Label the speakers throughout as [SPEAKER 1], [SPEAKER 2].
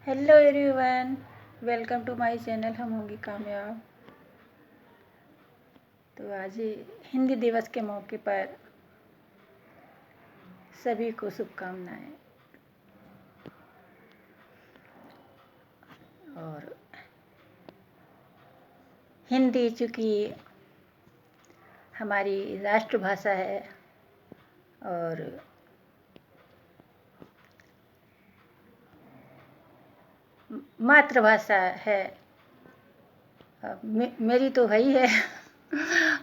[SPEAKER 1] Hello everyone, welcome to my channel हम होंगे कामयाब। तो आज हिंदी दिवस के मौके पर सभी को शुभकामनाएं। और हिंदी चूँकि हमारी राष्ट्रभाषा है और मातृभाषा है। मेरी तो है ही है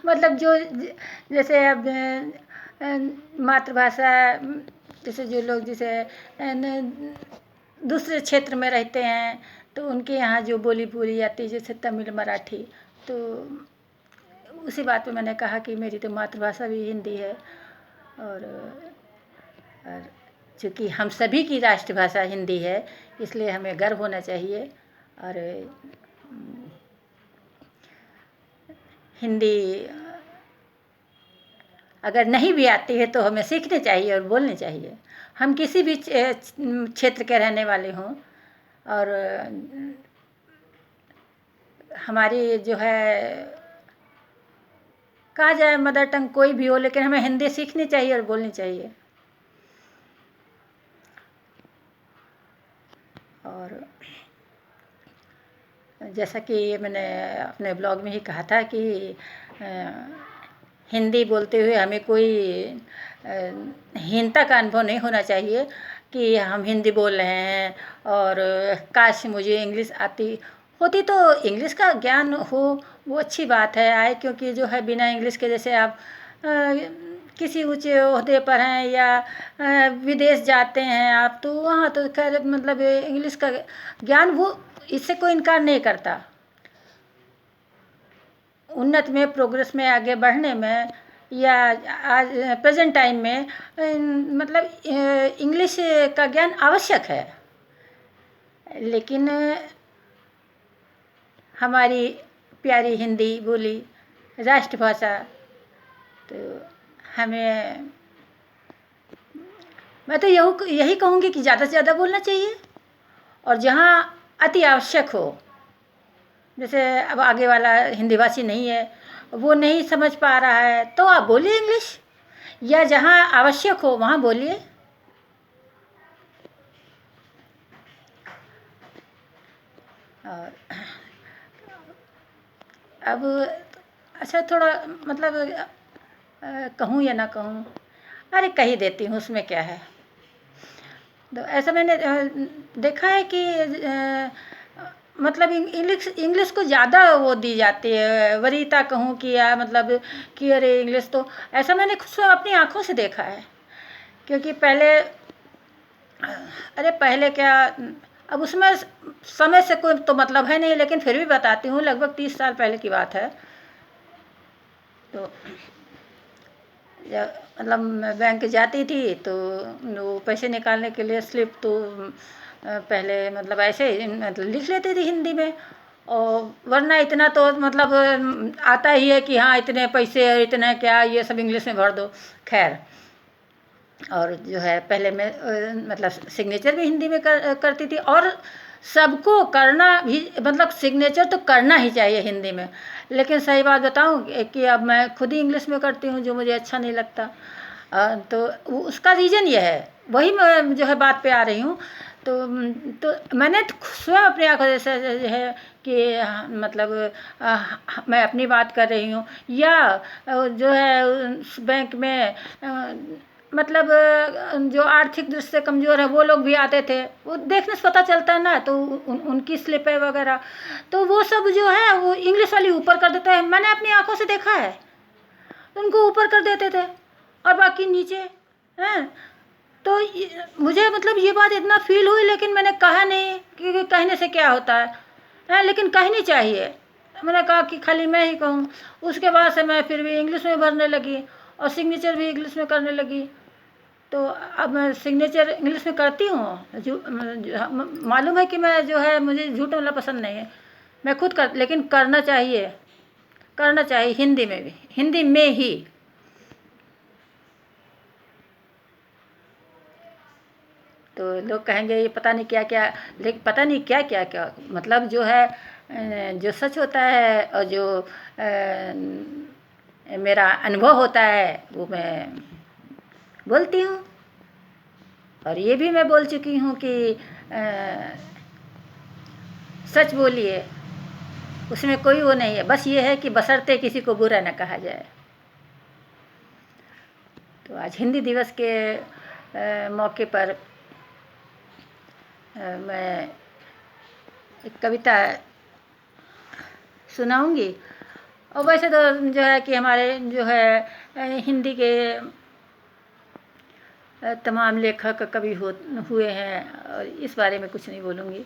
[SPEAKER 1] मतलब जो जैसे अब मातृभाषा, जैसे जो लोग जैसे दूसरे क्षेत्र में रहते हैं तो उनके यहाँ जो बोली बोली जाती है, जैसे तमिल मराठी, तो उसी बात पे मैंने कहा कि मेरी तो मातृभाषा भी हिंदी है। और चूँकि हम सभी की राष्ट्रभाषा हिंदी है, इसलिए हमें गर्व होना चाहिए। और हिंदी अगर नहीं भी आती है तो हमें सीखनी चाहिए और बोलनी चाहिए। हम किसी भी क्षेत्र के रहने वाले हों, और हमारी जो है कहा जाए मदर टंग कोई भी हो, लेकिन हमें हिंदी सीखनी चाहिए और बोलनी चाहिए। और जैसा कि मैंने अपने ब्लॉग में ही कहा था कि हिंदी बोलते हुए हमें कोई हीनता का अनुभव नहीं होना चाहिए कि हम हिंदी बोल रहे हैं और काश मुझे इंग्लिश आती होती। तो इंग्लिश का ज्ञान हो वो अच्छी बात है, आए, क्योंकि जो है बिना इंग्लिश के जैसे आप किसी ऊँचे ओहदे पर हैं या विदेश जाते हैं आप, तो वहाँ तो खैर मतलब इंग्लिश का ज्ञान वो इससे कोई इनकार नहीं करता। उन्नत में, प्रोग्रेस में, आगे बढ़ने में, या आज प्रेजेंट टाइम में मतलब इंग्लिश का ज्ञान आवश्यक है। लेकिन हमारी प्यारी हिंदी बोली राष्ट्रभाषा, तो हमें, मैं तो यही कहूँगी कि ज़्यादा से ज़्यादा बोलना चाहिए। और जहाँ अति आवश्यक हो, जैसे अब आगे वाला हिंदी भाषी नहीं है, वो नहीं समझ पा रहा है, तो आप बोलिए इंग्लिश, या जहाँ आवश्यक हो वहाँ बोलिए। और अब अच्छा थोड़ा मतलब कहूँ या ना कहूँ, अरे कह ही देती हूँ, उसमें क्या है। तो ऐसा मैंने देखा है कि मतलब इंग्लिश को ज़्यादा वो दी जाती है, वरीयता कहूँ कि, या मतलब कि अरे इंग्लिश तो, ऐसा मैंने खुद अपनी आँखों से देखा है। क्योंकि पहले, अरे पहले क्या, अब उसमें समय से कोई तो मतलब है नहीं, लेकिन फिर भी बताती हूँ, लगभग 30 साल पहले की बात है। तो मतलब मैं बैंक जाती थी तो वो पैसे निकालने के लिए स्लिप तो पहले मतलब ऐसे मतलब लिख लेती थी हिंदी में, और वरना इतना तो मतलब आता ही है कि हाँ इतने पैसे और इतना क्या, ये सब इंग्लिश में भर दो। खैर, और जो है पहले मैं मतलब सिग्नेचर भी हिंदी में करती थी, और सबको करना भी, मतलब सिग्नेचर तो करना ही चाहिए हिंदी में। लेकिन सही बात बताऊं कि अब मैं खुद ही इंग्लिश में करती हूँ, जो मुझे अच्छा नहीं लगता। तो उसका रीज़न ये है, वही मैं जो है बात पे आ रही हूँ। तो मैंने स्वयं अपनी आँखों से जो है कि मतलब मैं अपनी बात कर रही हूँ, या जो है उस बैंक में मतलब जो आर्थिक दृष्टि से कमज़ोर है वो लोग भी आते थे, वो देखने से पता चलता है ना, तो उनकी स्लिपें वगैरह, तो वो सब जो है वो इंग्लिश वाली ऊपर कर देते हैं। मैंने अपनी आंखों से देखा है, उनको ऊपर कर देते थे और बाकी नीचे हैं। तो मुझे मतलब ये बात इतना फील हुई, लेकिन मैंने कहा नहीं, क्योंकि कहने से क्या होता है, लेकिन कहनी चाहिए। मैंने कहा कि खाली मैं ही कहूँ। उसके बाद से मैं फिर भी इंग्लिश में भरने लगी और सिग्नेचर भी इंग्लिश में करने लगी। तो अब मैं सिग्नेचर इंग्लिश में करती हूँ। मालूम है कि मैं जो है, मुझे झूठ बोलना पसंद नहीं है, मैं खुद कर, लेकिन करना चाहिए, करना चाहिए हिंदी में भी, हिंदी में ही। तो तो लोग कहेंगे ये पता नहीं क्या क्या, लेकिन पता नहीं क्या क्या क्या मतलब जो है जो सच होता है और जो मेरा अनुभव होता है वो मैं बोलती हूँ। और ये भी मैं बोल चुकी हूँ कि सच बोलिए, उसमें कोई वो नहीं है, बस ये है कि बशर्ते किसी को बुरा न कहा जाए। तो आज हिंदी दिवस के मौके पर मैं एक कविता सुनाऊंगी। और वैसे तो जो है कि हमारे जो है हिंदी के तमाम लेखक कवि हुए हैं और इस बारे में कुछ नहीं बोलूँगी।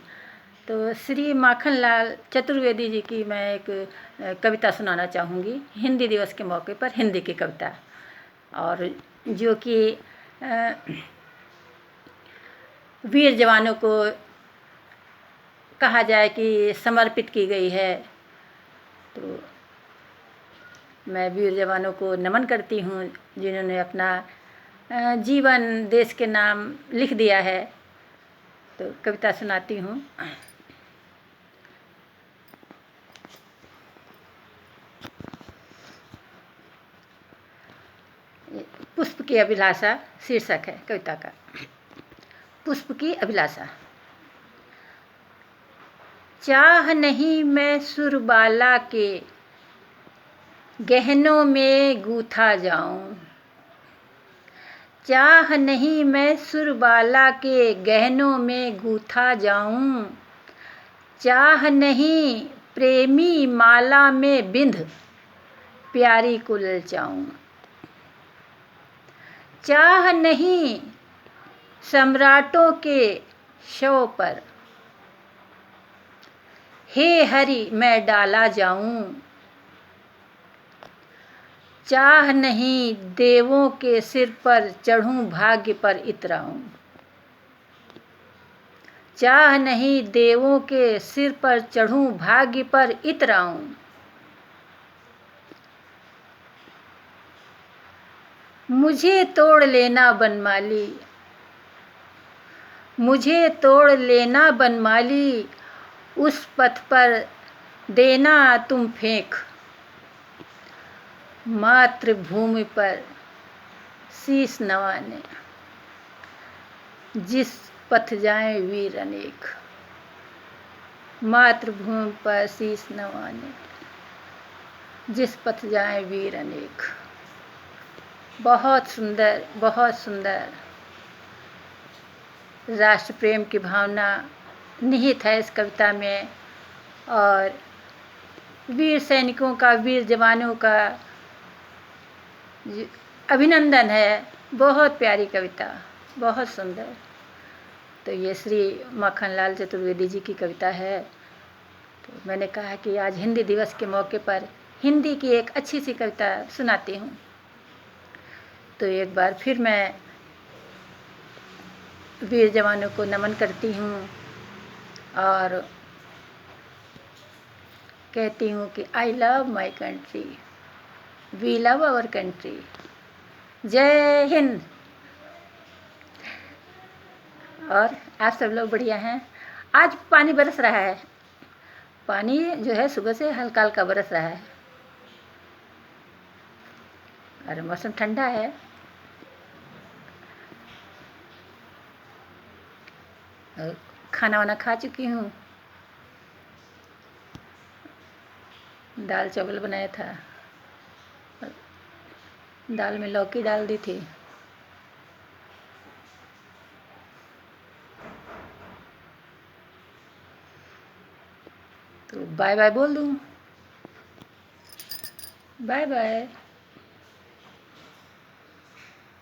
[SPEAKER 1] तो श्री माखनलाल चतुर्वेदी जी की मैं एक कविता सुनाना चाहूँगी हिंदी दिवस के मौके पर, हिंदी की कविता, और जो कि वीर जवानों को कहा जाए कि समर्पित की गई है। तो मैं वीर जवानों को नमन करती हूँ जिन्होंने अपना जीवन देश के नाम लिख दिया है। तो कविता सुनाती हूँ। पुष्प की अभिलाषा शीर्षक है कविता का। पुष्प की अभिलाषा। चाह नहीं मैं सुरबाला के गहनों में गूथा जाऊं, चाह नहीं मैं सुरबाला के गहनों में गूथा जाऊं, चाह नहीं प्रेमी माला में बिंध प्यारी को ललचाऊं, चाह नहीं सम्राटों के शव पर हे हरि मैं डाला जाऊं, चाह नहीं देवों के सिर पर चढ़ूं भाग्य पर इतराऊं, चाह नहीं देवों के सिर पर चढ़ूं भाग्य पर इतराऊं, मुझे तोड़ लेना बनमाली, मुझे तोड़ लेना बनमाली, उस पथ पर देना तुम फेंक, मातृभूमि पर शीश नवाने जिस पथ जाएं वीर अनेक, मातृभूमि पर शीश नवाने जिस पथ जाएं वीर अनेक। बहुत सुंदर, बहुत सुंदर राष्ट्र प्रेम की भावना निहित है इस कविता में, और वीर सैनिकों का, वीर जवानों का अभिनंदन है। बहुत प्यारी कविता, बहुत सुंदर। तो ये श्री माखनलाल चतुर्वेदी जी की कविता है। तो मैंने कहा कि आज हिंदी दिवस के मौके पर हिंदी की एक अच्छी सी कविता सुनाती हूँ। तो एक बार फिर मैं वीर जवानों को नमन करती हूँ और कहती हूँ कि I love my country, we love our country. जय हिंद। और आप सब लोग बढ़िया हैं। आज पानी बरस रहा है, पानी जो है सुबह से हल्का हल्का बरस रहा है और मौसम ठंडा है। खाना वाना खा चुकी हूँ, दाल चावल बनाया था, दाल में लौकी डाल दी थी। तो बाय बाय बोल दूँ, बाय बाय।